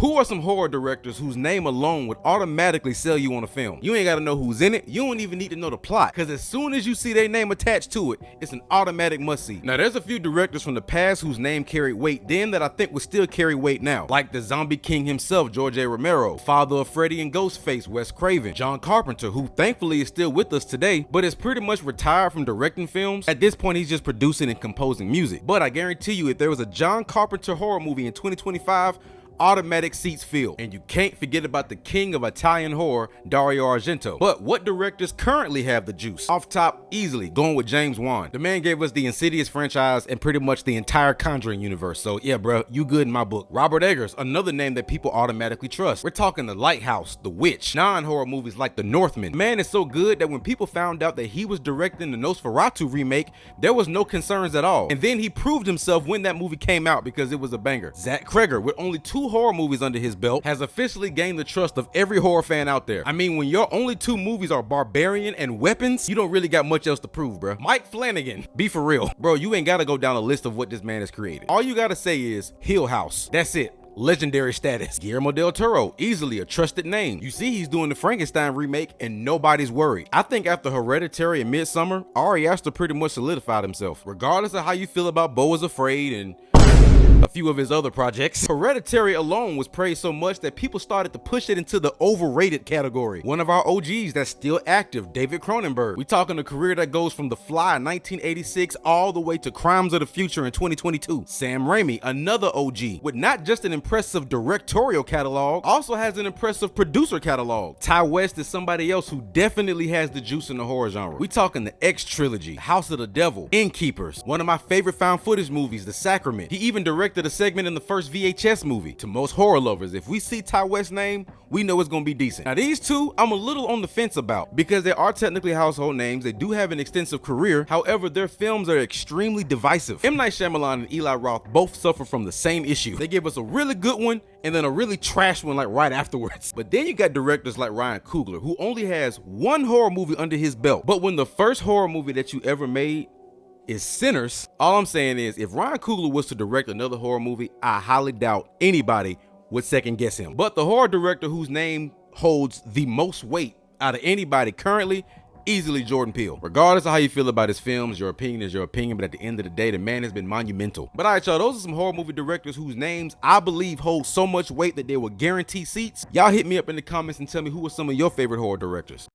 Who are some horror directors whose name alone would automatically sell you on a film? You ain't gotta know who's in it, you don't even need to know the plot, cause as soon as you see their name attached to it, it's an automatic must-see. Now there's a few directors from the past whose name carried weight then that I think would still carry weight now, like the zombie king himself, George A. Romero, father of Freddy and Ghostface, Wes Craven, John Carpenter, who thankfully is still with us today, but is pretty much retired from directing films. At this point, he's just producing and composing music. But I guarantee you, if there was a John Carpenter horror movie in 2025, automatic seats filled. And you can't forget about the king of Italian horror, Dario Argento. But what directors currently have the juice? Off top, easily, going with James Wan. The man gave us the Insidious franchise and pretty much the entire Conjuring universe, so yeah bro, you good in my book. Robert Eggers, another name that people automatically trust. We're talking The Lighthouse, The Witch, non-horror movies like The Northman. The man is so good that when people found out that he was directing the Nosferatu remake, there was no concerns at all. And then he proved himself when that movie came out because it was a banger. Zach Cregger, with only 2 horror movies under his belt, has officially gained the trust of every horror fan out there. I mean, when your only 2 movies are Barbarian and Weapons, you don't really got much else to prove, bro. Mike Flanagan, be for real. Bro, you ain't gotta go down a list of what this man has created. All you gotta say is Hill House. That's it. Legendary status. Guillermo del Toro, easily a trusted name. You see he's doing the Frankenstein remake and nobody's worried. I think after Hereditary and Midsommar, Ari Aster pretty much solidified himself. Regardless of how you feel about Beau is Afraid and a few of his other projects, Hereditary alone was praised so much that people started to push it into the overrated category. One of our OGs that's still active, David Cronenberg. We talking a career that goes from The Fly in 1986 all the way to Crimes of the Future in 2022. Sam Raimi, another OG, with not just an impressive directorial catalog, also has an impressive producer catalog. Ty West is somebody else who definitely has the juice in the horror genre. We talking the X trilogy, House of the Devil, Innkeepers, one of my favorite found footage movies, The Sacrament. He even directed a segment in the first VHS movie. To most horror lovers, if we see Ty West's name, we know it's gonna be decent. Now these 2, I'm a little on the fence about, because they are technically household names, they do have an extensive career, however their films are extremely divisive. M. Night Shyamalan and Eli Roth both suffer from the same issue. They give us a really good one and then a really trash one like right afterwards. But then you got directors like Ryan Coogler, who only has 1 horror movie under his belt, but when the first horror movie that you ever made is Sinners, all I'm saying is if Ryan Coogler was to direct another horror movie, I highly doubt anybody would second guess him. But the horror director whose name holds the most weight out of anybody currently, easily Jordan Peele. Regardless of how you feel about his films, your opinion is your opinion, but at the end of the day, the man has been monumental. But all right, y'all, those are some horror movie directors whose names I believe hold so much weight that they will guarantee seats. Y'all hit me up in the comments and tell me who are some of your favorite horror directors.